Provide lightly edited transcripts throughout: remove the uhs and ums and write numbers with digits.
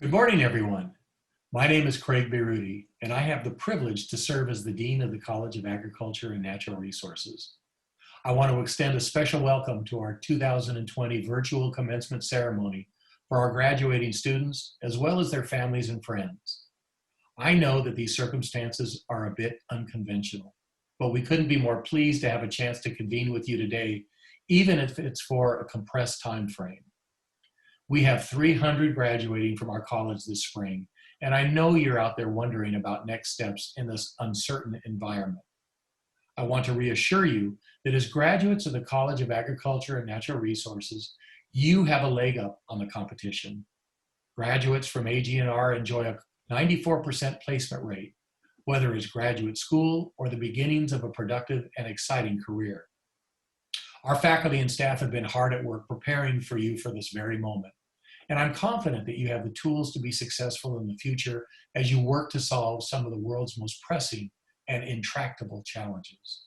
Good morning, everyone. My name is Craig Beruti, and I have the privilege to serve as the Dean of the College of Agriculture and Natural Resources. I want to extend a special welcome to our 2020 virtual commencement ceremony for our graduating students, as well as their families and friends. I know that these circumstances are a bit unconventional, but we couldn't be more pleased to have a chance to convene with you today, even if it's for a compressed time frame. We have 300 graduating from our college this spring, and I know you're out there wondering about next steps in this uncertain environment. I want to reassure you that as graduates of the College of Agriculture and Natural Resources, you have a leg up on the competition. Graduates from AGNR enjoy a 94% placement rate, whether it's graduate school or the beginnings of a productive and exciting career. Our faculty and staff have been hard at work preparing for you for this very moment. And I'm confident that you have the tools to be successful in the future as you work to solve some of the world's most pressing and intractable challenges.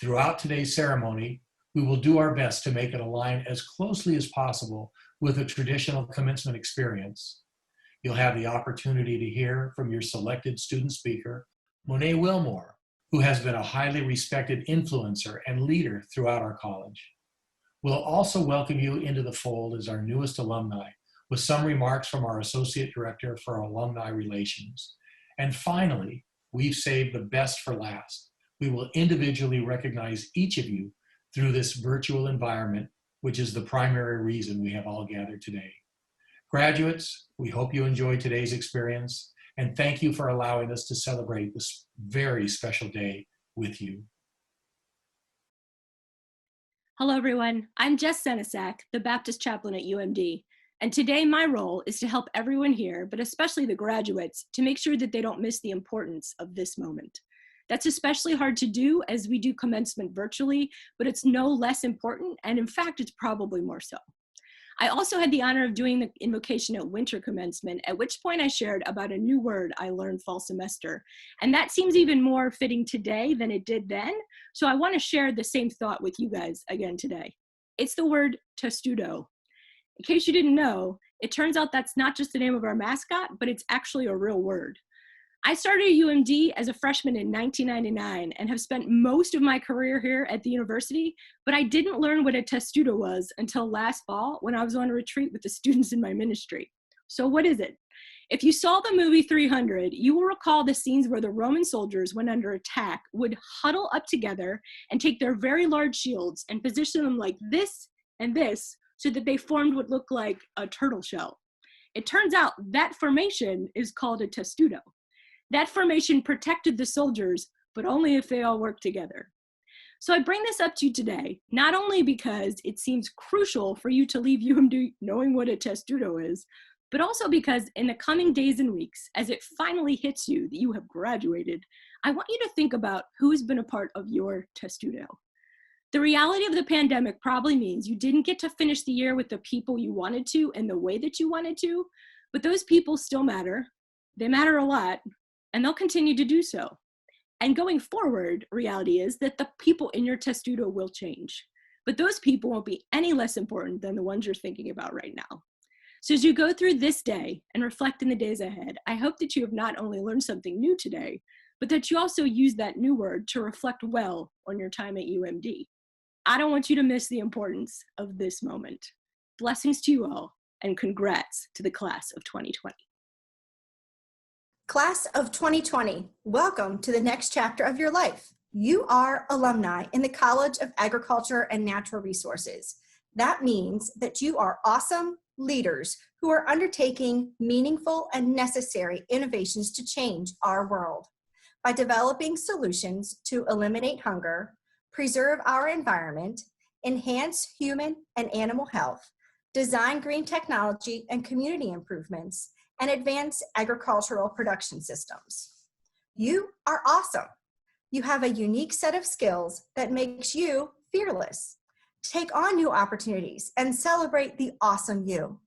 Throughout today's ceremony, we will do our best to make it align as closely as possible with a traditional commencement experience. You'll have the opportunity to hear from your selected student speaker, Monet Wilmore, who has been a highly respected influencer and leader throughout our college. We'll also welcome you into the fold as our newest alumni, with some remarks from our Associate Director for Alumni Relations. And finally, we've saved the best for last. We will individually recognize each of you through this virtual environment, which is the primary reason we have all gathered today. Graduates, we hope you enjoyed today's experience, and thank you for allowing us to celebrate this very special day with you. Hello, everyone. I'm Jess Senesac, the Baptist chaplain at UMD. And today my role is to help everyone here, but especially the graduates, to make sure that they don't miss the importance of this moment. That's especially hard to do as we do commencement virtually, but it's no less important, and in fact, it's probably more so. I also had the honor of doing the invocation at winter commencement, at which point I shared about a new word I learned fall semester. And that seems even more fitting today than it did then. So I want to share the same thought with you guys again today. It's the word testudo. In case you didn't know, it turns out that's not just the name of our mascot, but it's actually a real word. I started at UMD as a freshman in 1999 and have spent most of my career here at the university, but I didn't learn what a testudo was until last fall when I was on a retreat with the students in my ministry. So what is it? If you saw the movie 300, you will recall the scenes where the Roman soldiers, when under attack, would huddle up together and take their very large shields and position them like this and this so that they formed what looked like a turtle shell. It turns out that formation is called a testudo. That formation protected the soldiers, but only if they all worked together. So I bring this up to you today, not only because it seems crucial for you to leave UMD knowing what a testudo is, but also because in the coming days and weeks, as it finally hits you that you have graduated, I want you to think about who has been a part of your testudo. The reality of the pandemic probably means you didn't get to finish the year with the people you wanted to and the way that you wanted to, but those people still matter. They matter a lot, and they'll continue to do so. And going forward, reality is that the people in your testudo will change, but those people won't be any less important than the ones you're thinking about right now. So as you go through this day and reflect in the days ahead, I hope that you have not only learned something new today, but that you also use that new word to reflect well on your time at UMD. I don't want you to miss the importance of this moment. Blessings to you all, and congrats to the class of 2020. Class of 2020, welcome to the next chapter of your life. You are alumni in the College of Agriculture and Natural Resources. That means that you are awesome leaders who are undertaking meaningful and necessary innovations to change our world. By developing solutions to eliminate hunger, preserve our environment, enhance human and animal health, design green technology and community improvements, and advance agricultural production systems. You are awesome. You have a unique set of skills that makes you fearless. Take on new opportunities and celebrate the awesome you.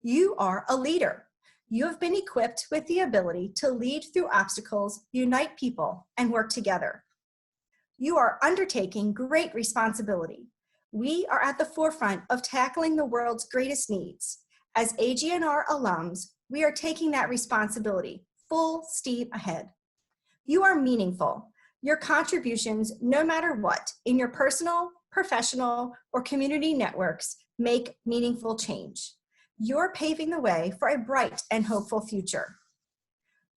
You are a leader. You have been equipped with the ability to lead through obstacles, unite people, and work together. You are undertaking great responsibility. We are at the forefront of tackling the world's greatest needs. As AGNR alums, we are taking that responsibility full steam ahead. You are meaningful. Your contributions, no matter what, in your personal, professional, or community networks, make meaningful change. You're paving the way for a bright and hopeful future.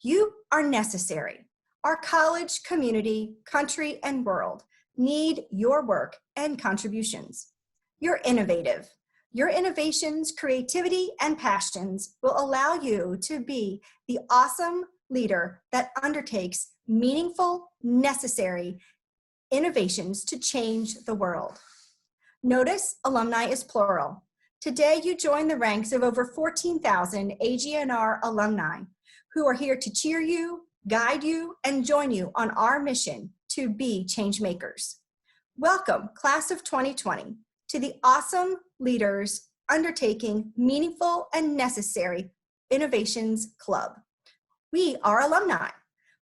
You are necessary. Our college, community, country, and world need your work and contributions. You're innovative. Your innovations, creativity, and passions will allow you to be the awesome leader that undertakes meaningful, necessary innovations to change the world. Notice alumni is plural. Today, you join the ranks of over 14,000 AGNR alumni who are here to cheer you, guide you, and join you on our mission to be change makers. Welcome, class of 2020, to the awesome leaders undertaking meaningful and necessary innovations club. We are alumni.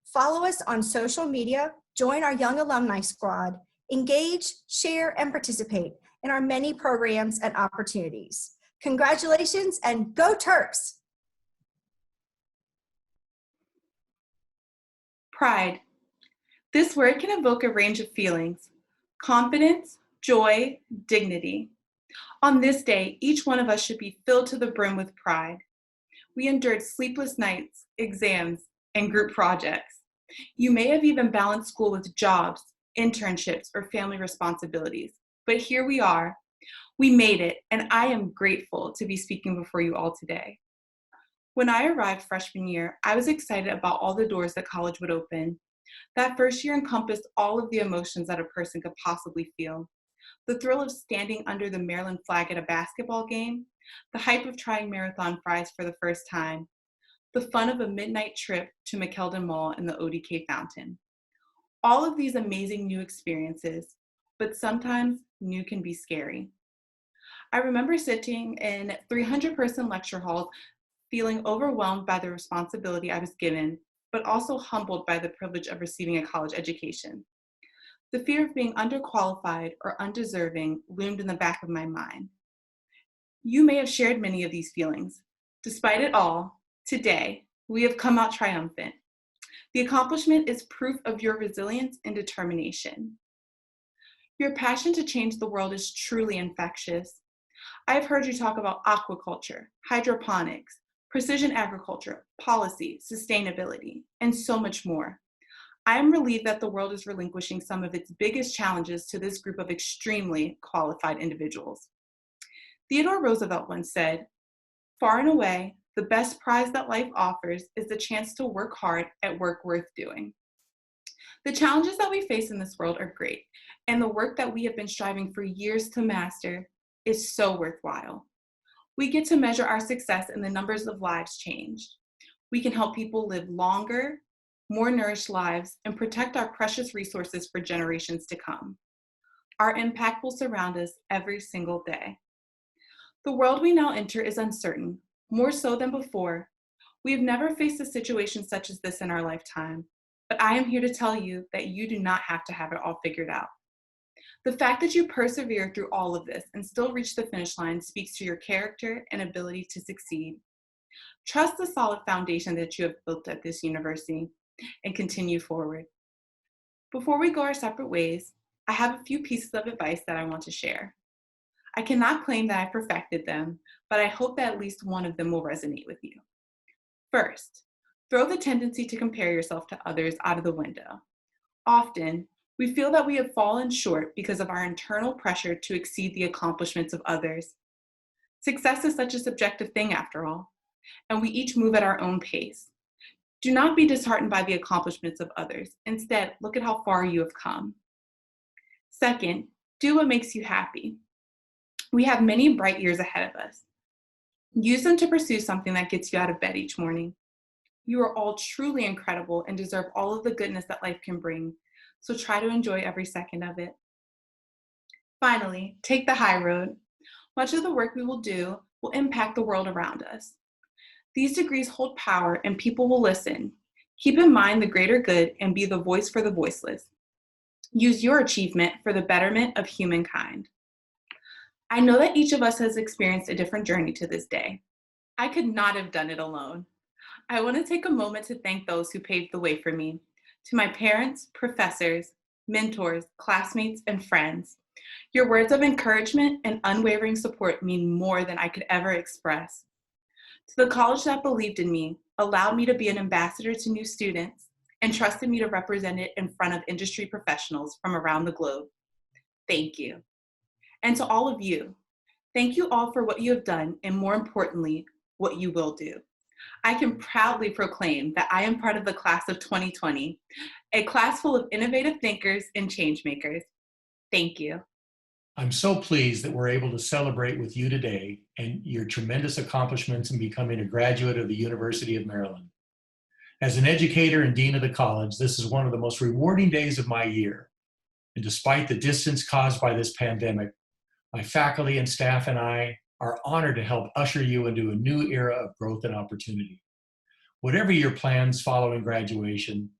Follow us on social media, join our young alumni squad, engage, share, and participate in our many programs and opportunities. Congratulations and go Terps! Pride. This word can evoke a range of feelings: confidence, joy, dignity. On this day, each one of us should be filled to the brim with pride. We endured sleepless nights, exams, and group projects. You may have even balanced school with jobs, internships, or family responsibilities. But here we are. We made it, and I am grateful to be speaking before you all today. When I arrived freshman year, I was excited about all the doors that college would open. That first year encompassed all of the emotions that a person could possibly feel. The thrill of standing under the Maryland flag at a basketball game, the hype of trying marathon fries for the first time, the fun of a midnight trip to McKeldin Mall and the ODK fountain. All of these amazing new experiences, but sometimes new can be scary. I remember sitting in 300-person lecture halls, feeling overwhelmed by the responsibility I was given, but also humbled by the privilege of receiving a college education. The fear of being underqualified or undeserving loomed in the back of my mind. You may have shared many of these feelings. Despite it all, today, we have come out triumphant. The accomplishment is proof of your resilience and determination. Your passion to change the world is truly infectious. I have heard you talk about aquaculture, hydroponics, precision agriculture, policy, sustainability, and so much more. I am relieved that the world is relinquishing some of its biggest challenges to this group of extremely qualified individuals. Theodore Roosevelt once said, "Far and away, the best prize that life offers is the chance to work hard at work worth doing." The challenges that we face in this world are great, and the work that we have been striving for years to master is so worthwhile. We get to measure our success in the numbers of lives changed. We can help people live longer, more nourished lives, and protect our precious resources for generations to come. Our impact will surround us every single day. The world we now enter is uncertain, more so than before. We have never faced a situation such as this in our lifetime, but I am here to tell you that you do not have to have it all figured out. The fact that you persevere through all of this and still reach the finish line speaks to your character and ability to succeed. Trust the solid foundation that you have built at this university and continue forward. Before we go our separate ways, I have a few pieces of advice that I want to share. I cannot claim that I perfected them, but I hope that at least one of them will resonate with you. First, throw the tendency to compare yourself to others out of the window. Often, we feel that we have fallen short because of our internal pressure to exceed the accomplishments of others. Success is such a subjective thing after all, and we each move at our own pace. Do not be disheartened by the accomplishments of others. Instead, look at how far you have come. Second, do what makes you happy. We have many bright years ahead of us. Use them to pursue something that gets you out of bed each morning. You are all truly incredible and deserve all of the goodness that life can bring, so try to enjoy every second of it. Finally, take the high road. Much of the work we will do will impact the world around us. These degrees hold power and people will listen. Keep in mind the greater good and be the voice for the voiceless. Use your achievement for the betterment of humankind. I know that each of us has experienced a different journey to this day. I could not have done it alone. I want to take a moment to thank those who paved the way for me. To my parents, professors, mentors, classmates, and friends, your words of encouragement and unwavering support mean more than I could ever express. To the college that believed in me, allowed me to be an ambassador to new students, and trusted me to represent it in front of industry professionals from around the globe, thank you. And to all of you, thank you all for what you have done, and more importantly, what you will do. I can proudly proclaim that I am part of the class of 2020, a class full of innovative thinkers and change makers. Thank you. I'm so pleased that we're able to celebrate with you today and your tremendous accomplishments in becoming a graduate of the University of Maryland. As an educator and dean of the college, this is one of the most rewarding days of my year. And despite the distance caused by this pandemic, my faculty and staff and I are honored to help usher you into a new era of growth and opportunity. Whatever your plans following graduation,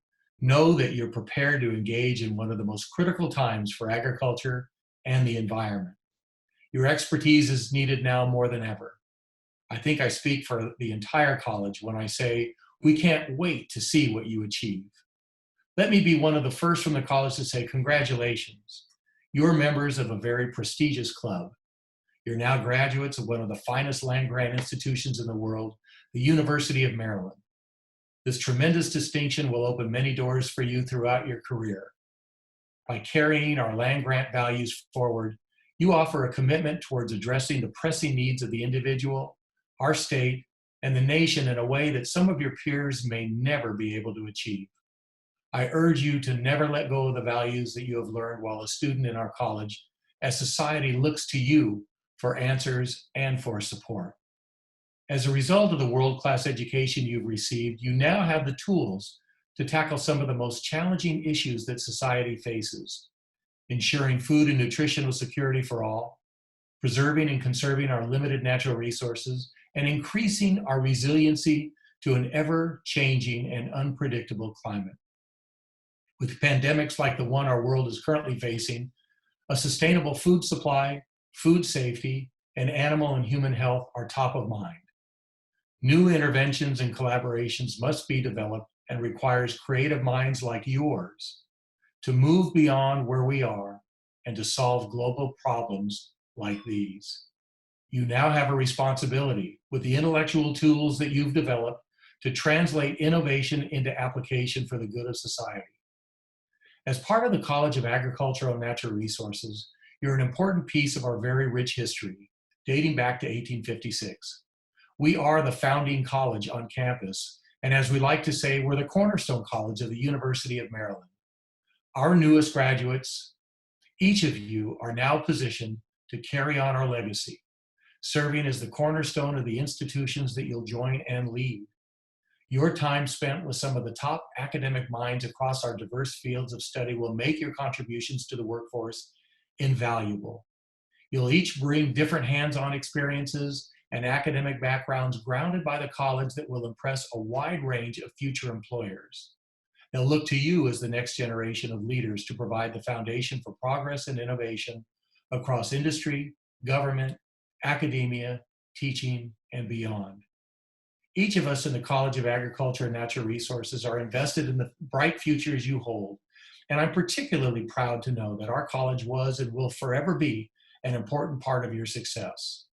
know that you're prepared to engage in one of the most critical times for agriculture and the environment. Your expertise is needed now more than ever. I think I speak for the entire college when I say we can't wait to see what you achieve. Let me be one of the first from the college to say congratulations. You're members of a very prestigious club. You're now graduates of one of the finest land-grant institutions in the world, the University of Maryland. This tremendous distinction will open many doors for you throughout your career. By carrying our land-grant values forward, you offer a commitment towards addressing the pressing needs of the individual, our state, and the nation in a way that some of your peers may never be able to achieve. I urge you to never let go of the values that you have learned while a student in our college, as society looks to you for answers and for support. As a result of the world-class education you've received, you now have the tools to tackle some of the most challenging issues that society faces: ensuring food and nutritional security for all, preserving and conserving our limited natural resources, and increasing our resiliency to an ever-changing and unpredictable climate. With pandemics like the one our world is currently facing, a sustainable food supply, food safety, and animal and human health are top of mind. New interventions and collaborations must be developed and requires creative minds like yours to move beyond where we are and to solve global problems like these. You now have a responsibility with the intellectual tools that you've developed to translate innovation into application for the good of society. As part of the College of Agricultural and Natural Resources, you're an important piece of our very rich history, dating back to 1856. We are the founding college on campus, and as we like to say, we're the cornerstone college of the University of Maryland. Our newest graduates, each of you, are now positioned to carry on our legacy, serving as the cornerstone of the institutions that you'll join and lead. Your time spent with some of the top academic minds across our diverse fields of study will make your contributions to the workforce invaluable. You'll each bring different hands-on experiences and academic backgrounds grounded by the college that will impress a wide range of future employers. They'll look to you as the next generation of leaders to provide the foundation for progress and innovation across industry, government, academia, teaching, and beyond. Each of us in the College of Agriculture and Natural Resources are invested in the bright futures you hold, and I'm particularly proud to know that our college was and will forever be an important part of your success.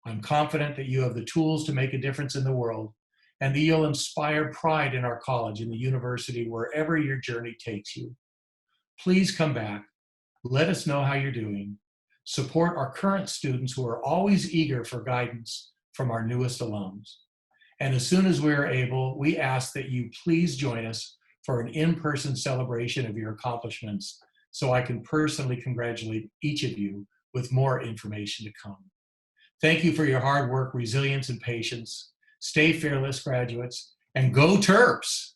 I'm confident that you have the tools to make a difference in the world, and that you'll inspire pride in our college and the university wherever your journey takes you. Please come back, let us know how you're doing, support our current students who are always eager for guidance from our newest alums. And as soon as we're able, we ask that you please join us for an in-person celebration of your accomplishments so I can personally congratulate each of you with more information to come. Thank you for your hard work, resilience, and patience. Stay fearless, graduates, and go Terps!